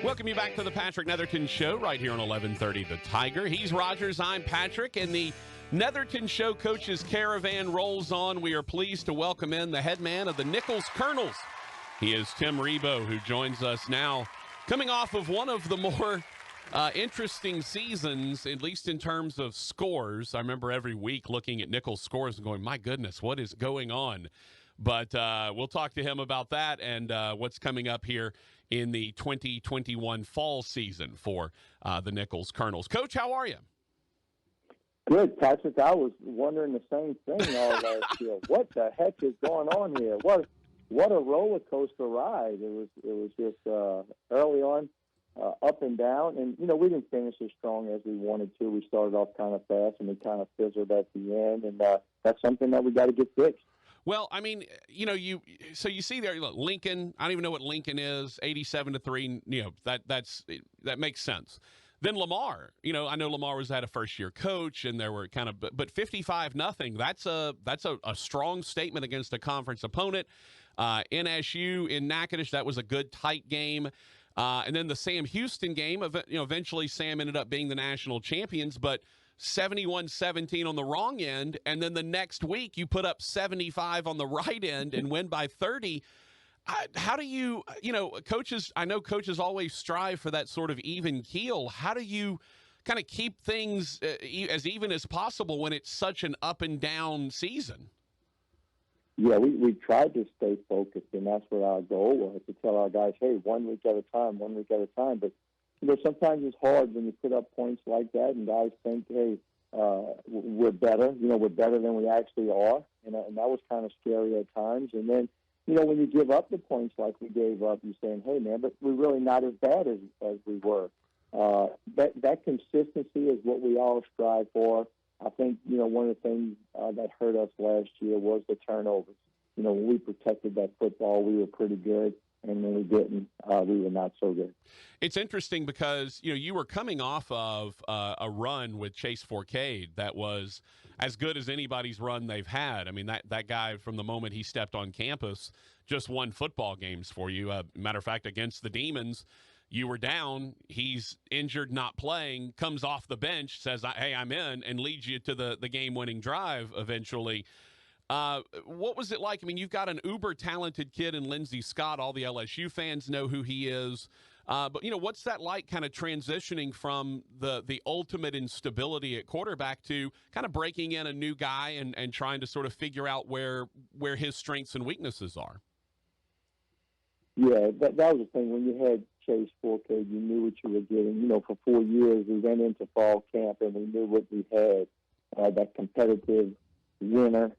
Welcome you back to the Patrick Netherton Show right here on 1130 The Tiger. He's Rogers, I'm Patrick, and the Netherton Show Coaches Caravan rolls on. We are pleased to welcome in the head man of the Nicholls Colonels. He is Tim Rebowe, who joins us now, coming off of one of the more interesting seasons, at least in terms of scores. I remember every week looking at Nicholls' scores and going, my goodness, what is going on? But we'll talk to him about that and what's coming up here in the 2021 fall season for the Nicholls Colonels. Coach, how are you? Good, Patrick. I was wondering the same thing all last year. What the heck is going on here? What a roller coaster ride! It was just early on, up and down, and we didn't finish as strong as we wanted to. We started off kind of fast, and we kind of fizzled at the end, and that's something that we got to get fixed. Well, I mean, you see there, look, Lincoln. I don't even know what Lincoln is. 87-3. That makes sense. Then Lamar. I know Lamar had a first-year coach, and there were kind of, but 55-0. That's a strong statement against a conference opponent. NSU in Natchitoches, that was a good tight game. And then the Sam Houston game. Eventually Sam ended up being the national champions, but 71-17 on the wrong end, and then the next week you put up 75 on the right end and win by 30. How do you, coaches, I know coaches always strive for that sort of even keel. How do you kind of keep things as even as possible when it's such an up and down season? Yeah, we tried to stay focused, and that's what our goal was, to tell our guys, hey, 1 week at a time. But sometimes it's hard when you put up points like that and guys think, hey, we're better. We're better than we actually are. And that was kind of scary at times. And then, when you give up the points like we gave up, you're saying, hey, man, but we're really not as bad as we were. That consistency is what we all strive for. I think, one of the things that hurt us last year was the turnovers. When we protected that football, we were pretty good. And when we didn't, we were not so good. It's interesting because, you were coming off of a run with Chase Forcade that was as good as anybody's run they've had. I mean, that guy, from the moment he stepped on campus, just won football games for you. Matter of fact, against the Demons, you were down. He's injured, not playing, comes off the bench, says, hey, I'm in, and leads you to the game-winning drive eventually. What was it like? I mean, you've got an uber-talented kid in Lindsey Scott. All the LSU fans know who he is. But, what's that like kind of transitioning from the ultimate instability at quarterback to kind of breaking in a new guy and trying to sort of figure out where his strengths and weaknesses are? Yeah, that was the thing. When you had Chase Forcade, you knew what you were getting. For 4 years, we went into fall camp, and we knew what we had, that competitive winner.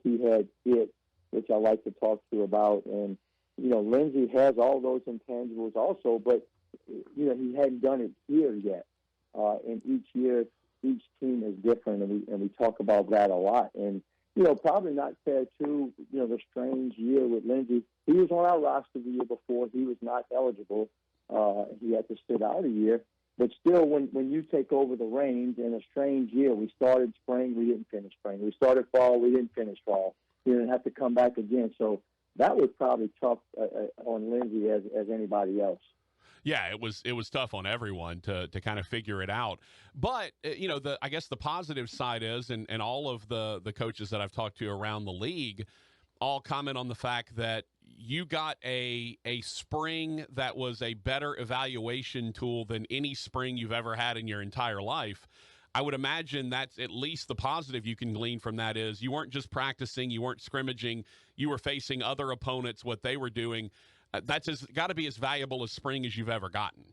He had it, which I like to talk to you about. And, Lindsey has all those intangibles also, but, he hadn't done it here yet. And each year, each team is different, and we talk about that a lot. And, probably not fair to, the strange year with Lindsey. He was on our roster the year before. He was not eligible. He had to sit out a year. But still, when you take over the reins in a strange year, we started spring, we didn't finish spring. We started fall, we didn't finish fall. We didn't have to come back again. So that was probably tough on Lindsey as anybody else. Yeah, it was tough on everyone to kind of figure it out. But, I guess the positive side is, and all of the coaches that I've talked to around the league all comment on the fact that you got a spring that was a better evaluation tool than any spring you've ever had in your entire life. I would imagine that's at least the positive you can glean from that is you weren't just practicing, you weren't scrimmaging, you were facing other opponents, what they were doing. That's got to be as valuable a spring as you've ever gotten.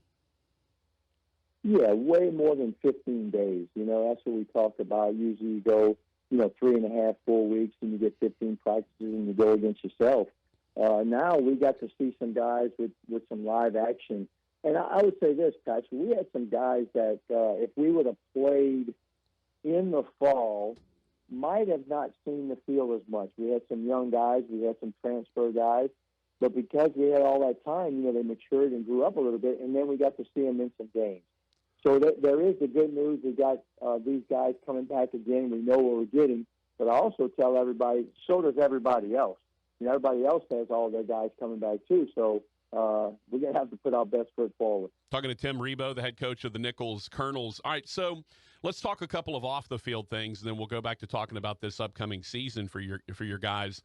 Yeah, way more than 15 days. That's what we talked about. Usually you go, 3.5, 4 weeks, and you get 15 practices, and you go against yourself. Now we got to see some guys with some live action. And I would say this, Patrick, we had some guys that if we would have played in the fall, might have not seen the field as much. We had some young guys. We had some transfer guys. But because we had all that time, they matured and grew up a little bit, and then we got to see them in some games. So there is the good news. We got these guys coming back again. We know what we're getting. But I also tell everybody, so does everybody else. Everybody else has all their guys coming back too. So we're going to have to put our best foot forward. Talking to Tim Rebowe, the head coach of the Nicholls Colonels. All right, so let's talk a couple of off-the-field things, and then we'll go back to talking about this upcoming season for your guys.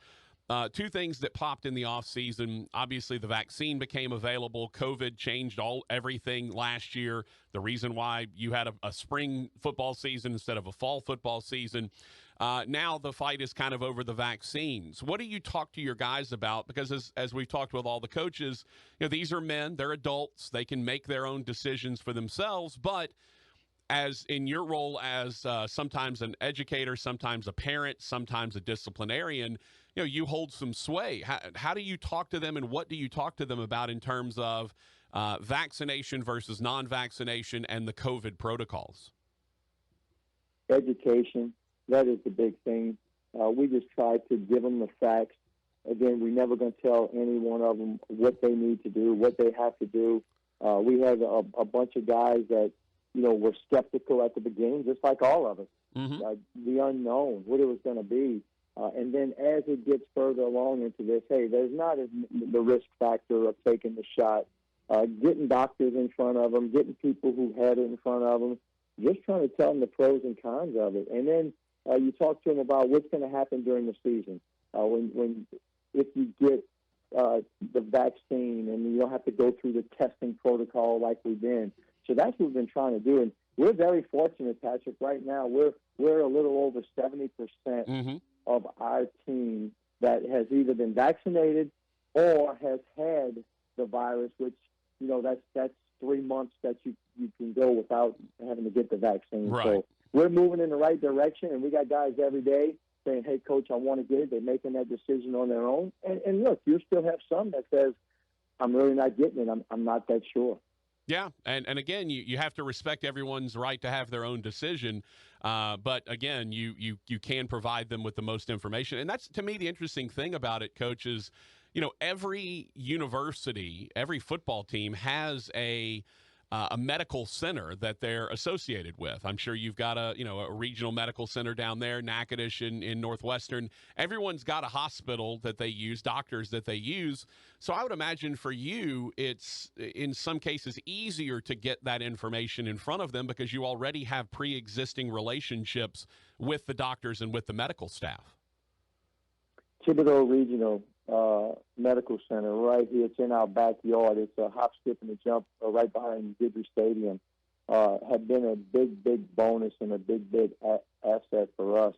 Two things that popped in the offseason. Obviously, the vaccine became available. COVID changed everything last year. The reason why you had a spring football season instead of a fall football season. Now the fight is kind of over the vaccines. What do you talk to your guys about? Because as we've talked with all the coaches, these are men. They're adults. They can make their own decisions for themselves. But as in your role as sometimes an educator, sometimes a parent, sometimes a disciplinarian, you hold some sway. How do you talk to them, and what do you talk to them about in terms of vaccination versus non-vaccination and the COVID protocols? Education, that is the big thing. We just try to give them the facts. Again, we're never going to tell any one of them what they need to do, what they have to do. We had a bunch of guys that, were skeptical at the beginning, just like all of us. Mm-hmm. The unknown, what it was going to be. And then as it gets further along into this, hey, there's not the risk factor of taking the shot, getting doctors in front of them, getting people who had it in front of them, just trying to tell them the pros and cons of it. And then you talk to them about what's going to happen during the season. If you get the vaccine and you don't have to go through the testing protocol like we've been. So that's what we've been trying to do. And we're very fortunate, Patrick. Right now, we're a little over 70% mm-hmm. of our team that has either been vaccinated or has had the virus, which, that's 3 months that you can go without having to get the vaccine. Right. So we're moving in the right direction, and we got guys every day saying, hey, Coach, I want to get it. They're making that decision on their own. And look, you still have some that says, I'm really not getting it. I'm not that sure. Yeah, and again, you have to respect everyone's right to have their own decision. But again, you can provide them with the most information. And that's, to me, the interesting thing about it, Coach, is, every university, every football team has a medical center that they're associated with. I'm sure you've got a regional medical center down there, Natchitoches in Northwestern. Everyone's got a hospital that they use, doctors that they use. So I would imagine for you, it's in some cases easier to get that information in front of them because you already have pre-existing relationships with the doctors and with the medical staff. Thibodeau Regional Medical Center right here. It's in our backyard. It's a hop, skip, and a jump right behind Guidry Stadium. Have been a big bonus and a big asset for us.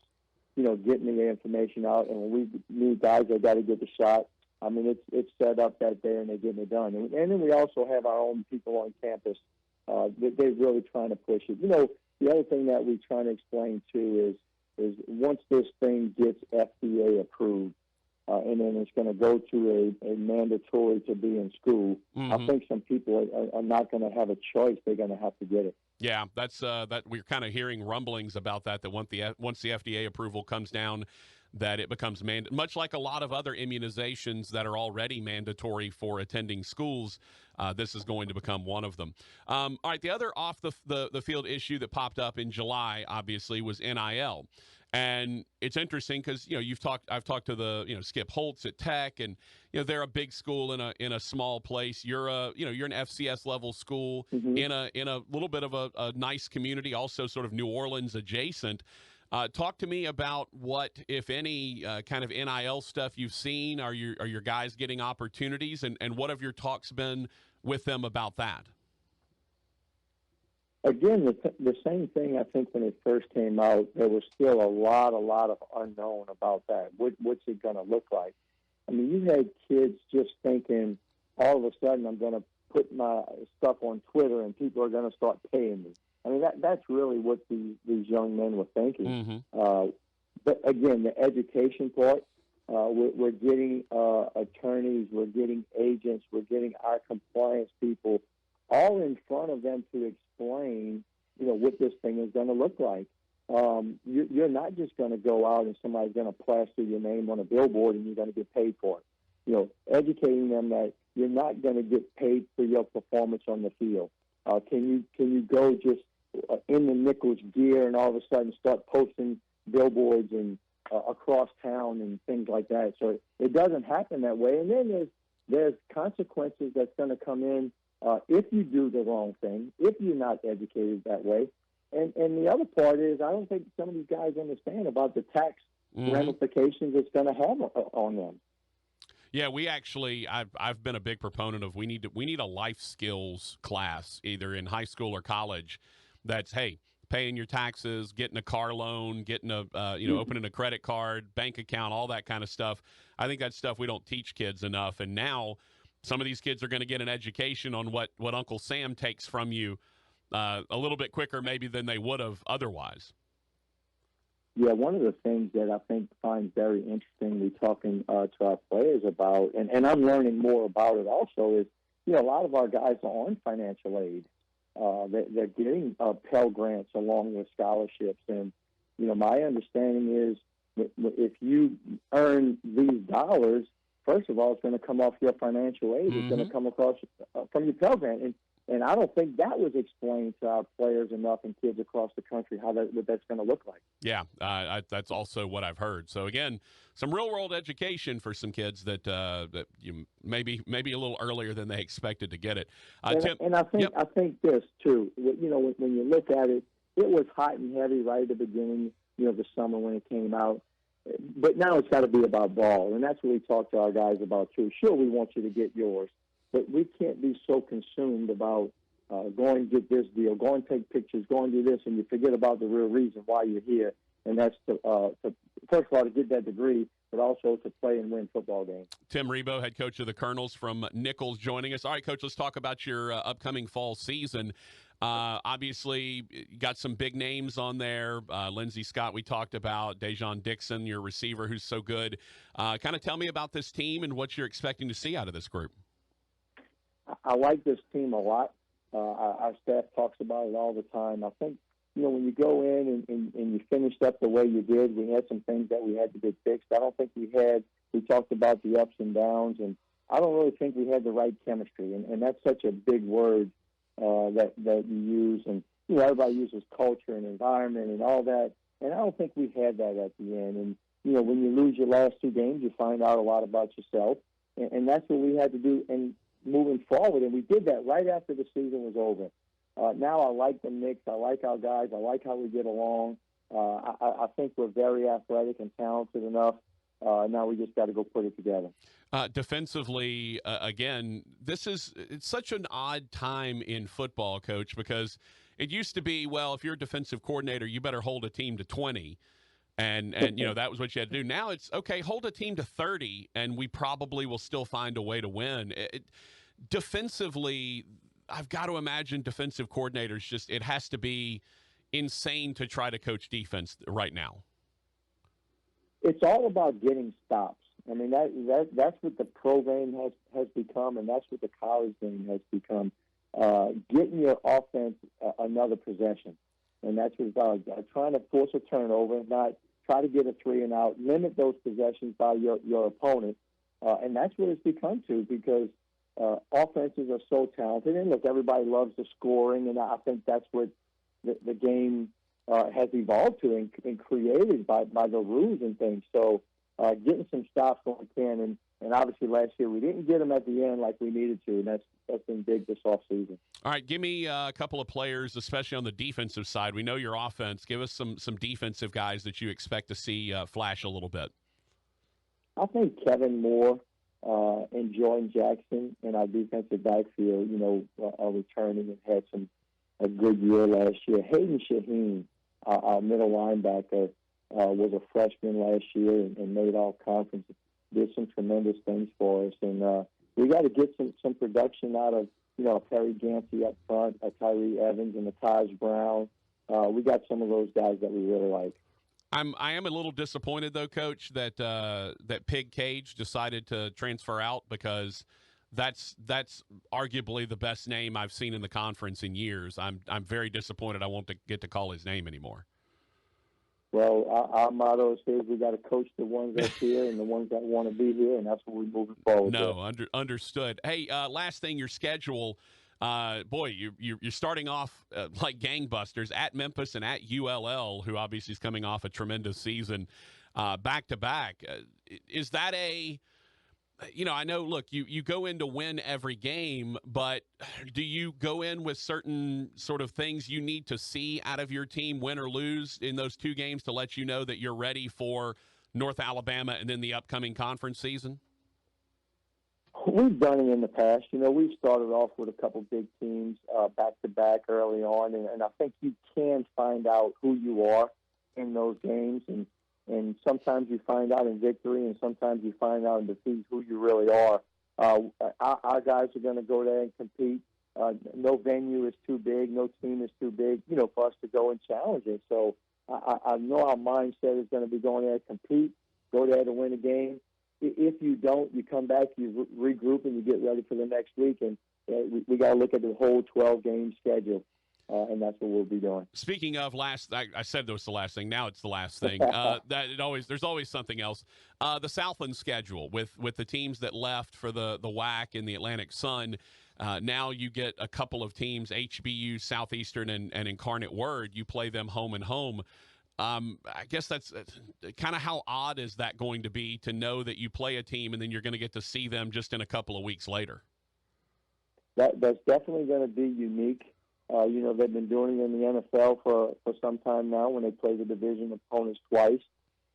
Getting the information out, and when we need guys that got to get the shot, I mean, it's set up that day, and they're getting it done. And then we also have our own people on campus. They're really trying to push it. The other thing that we're trying to explain too is once this thing gets FDA approved, and then it's going to go to a mandatory to be in school. Mm-hmm. I think some people are not going to have a choice. They're going to have to get it. Yeah, that's that we're kind of hearing rumblings about that once the FDA approval comes down, that it becomes much like a lot of other immunizations that are already mandatory for attending schools. This is going to become one of them. All right, the other off the field issue that popped up in July, obviously, was NIL. And it's interesting because I've talked to the Skip Holtz at Tech, and they're a big school in a small place. You're an FCS level school mm-hmm. in a little bit of a nice community, also sort of New Orleans adjacent. Talk to me about what, if any, kind of NIL stuff you've seen. Are your guys getting opportunities, and what have your talks been with them about that? Again, the same thing. I think when it first came out, there was still a lot of unknown about that. What's it going to look like? I mean, you had kids just thinking, all of a sudden, I'm going to put my stuff on Twitter and people are going to start paying me. I mean, that's really what these young men were thinking. Mm-hmm. But again, the education part, we're getting attorneys, we're getting agents, we're getting our compliance people all in front of them to explain, what this thing is going to look like. You're not just going to go out and somebody's going to plaster your name on a billboard and you're going to get paid for it. Educating them that you're not going to get paid for your performance on the field. Can you go just in the Nicholls gear and all of a sudden start posting billboards and across town and things like that? So it doesn't happen that way. And then there's there's consequences that's going to come in if you do the wrong thing, if you're not educated that way. And the other part is I don't think some of these guys understand about the tax ramifications it's going to have on them. Yeah, I've been a big proponent of we need a life skills class either in high school or college. That's, hey, paying your taxes, getting a car loan, getting a opening a credit card, bank account, all that kind of stuff. I think that's stuff we don't teach kids enough. And now some of these kids are going to get an education on what Uncle Sam takes from you a little bit quicker maybe than they would have otherwise. Yeah, one of the things that I think find very interesting, we talking to our players about, and I'm learning more about it also, is, a lot of our guys are on financial aid. They're getting Pell Grants along with scholarships. And, my understanding is that if you earn these dollars, first of all, it's going to come off your financial aid. It's going to come across from your Pell Grant. And I don't think that was explained to our players enough and kids across the country what that's going to look like. Yeah, that's also what I've heard. So again, some real world education for some kids that you maybe a little earlier than they expected to get it. Tim, and I think this too. When you look at it, it was hot and heavy right at the beginning. The summer when it came out. But now it's got to be about ball, and that's what we talk to our guys about too. Sure, we want you to get yours. But we can't be so consumed about going get this deal, go and take pictures, go and do this, and you forget about the real reason why you're here. And that's to first of all, to get that degree, but also to play and win football games. Tim Rebowe, head coach of the Colonels from Nicholls, joining us. All right, Coach, let's talk about your upcoming fall season. Obviously, you got some big names on there. Lindsey Scott, we talked about. Dejon Dixon, your receiver, who's so good. Kind of tell me about this team and what you're expecting to see out of this group. I like this team a lot. Our staff talks about it all the time. I think, when you go in and you finished up the way you did, we had some things that we had to get fixed. I don't think we talked about the ups and downs, and I don't really think we had the right chemistry. And that's such a big word that you use. And, everybody uses culture and environment and all that. And I don't think we had that at the end. And, when you lose your last two games, you find out a lot about yourself. And that's what we had to do. And moving forward, and we did that right after the season was over. Now I like the mix. I like our guys. I like how we get along. I think we're very athletic and talented enough. Now we just got to go put it together. Defensively, again, it's such an odd time in football, Coach, because it used to be, well, if you're a defensive coordinator, you better hold a team to 20. And that was what you had to do. Now it's, okay, hold a team to 30, and we probably will still find a way to win. Defensively, I've got to imagine defensive coordinators it has to be insane to try to coach defense right now. It's all about getting stops. I mean, that's what the pro game has become, and that's what the college game has become. Getting your offense another possession. And that's what it's about. Trying to force a turnover, not try to get a 3 and out, limit those possessions by your opponent. And that's what it's become to, because offenses are so talented. And look, everybody loves the scoring, and I think that's what the game has evolved to and created by the rules and things. So getting some stops when we can, and obviously last year we didn't get them at the end like we needed to, and that's been big this offseason. All right, give me a couple of players, especially on the defensive side. We know your offense. Give us some defensive guys that you expect to see flash a little bit. I think Kevin Moore and Jordan Jackson in our defensive backfield, are returning and had a good year last year. Hayden Shaheen, our middle linebacker, was a freshman last year and made all conference. Did some tremendous things for us, and we got to get some production out of Perry Gansey up front, Tyree Evans, and Taj Brown. We got some of those guys that we really like. I am a little disappointed though, Coach, that Pig Cage decided to transfer out, because that's arguably the best name I've seen in the conference in years. I'm very disappointed I won't get to call his name anymore. Well, our motto is we got to coach the ones that's here and the ones that want to be here, and that's what we're moving forward. No, understood. Hey, last thing, your schedule. Boy, you're starting off like gangbusters at Memphis and at ULL, who obviously is coming off a tremendous season, back to back. Is that I know, look, you go in to win every game, but do you go in with certain sort of things you need to see out of your team, win or lose, in those two games to let you know that you're ready for North Alabama and then the upcoming conference season? We've done it in the past. We've started off with a couple big teams back to back early on, and I think you can find out who you are in those games, and sometimes you find out in victory, and sometimes you find out in defeat who you really are. Our guys are going to go there and compete. No venue is too big, no team is too big, for us to go and challenge it. So I know our mindset is going to be going there to compete, go there to win a game. If you don't, you come back, you regroup, and you get ready for the next week. And we got to look at the whole 12-game schedule, and that's what we'll be doing. Speaking of I said that was the last thing. Now it's the last thing. There's always something else. The Southland schedule with the teams that left for the WAC and the Atlantic Sun. Now you get a couple of teams, HBU, Southeastern, and Incarnate Word. You play them home and home. I guess that's kind of how odd is that going to be to know that you play a team and then you're going to get to see them just in a couple of weeks later? That's definitely going to be unique. They've been doing it in the NFL for some time now when they play the division opponents twice.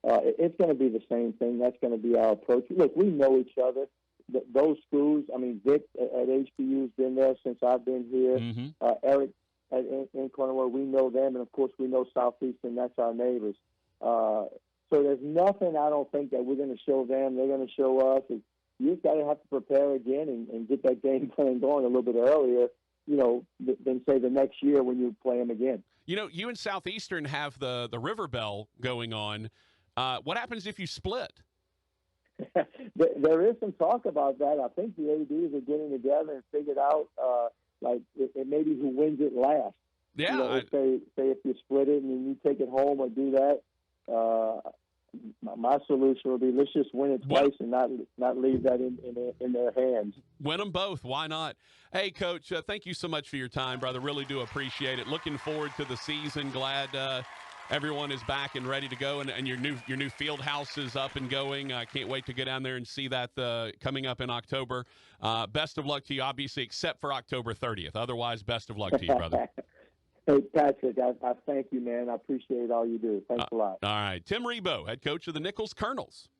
It's going to be the same thing. That's going to be our approach. Look, we know each other. Those schools, Vic at HBU has been there since I've been here. Mm-hmm. Eric in Cornwall, we know them, and of course we know Southeastern. That's our neighbors. So there's nothing I don't think that we're going to show them. They're going to show us. You just got to have to prepare again and get that game plan going a little bit earlier, than say the next year when you play them again. You and Southeastern have the Rebowe going on. What happens if you split? There is some talk about that. I think the ADs are getting together and figured out it may be who wins it last. Yeah. Say if you split it and then you take it home or do that. My solution would be let's just win it twice and not leave that in their hands. Win them both. Why not? Hey, Coach, thank you so much for your time, brother. Really do appreciate it. Looking forward to the season. Glad everyone is back and ready to go, and your new field house is up and going. I can't wait to go down there and see that coming up in October. Best of luck to you, obviously, except for October 30th. Otherwise, best of luck to you, brother. Hey, Patrick, I thank you, man. I appreciate all you do. Thanks a lot. All right. Tim Rebowe, head coach of the Nicholls Colonels.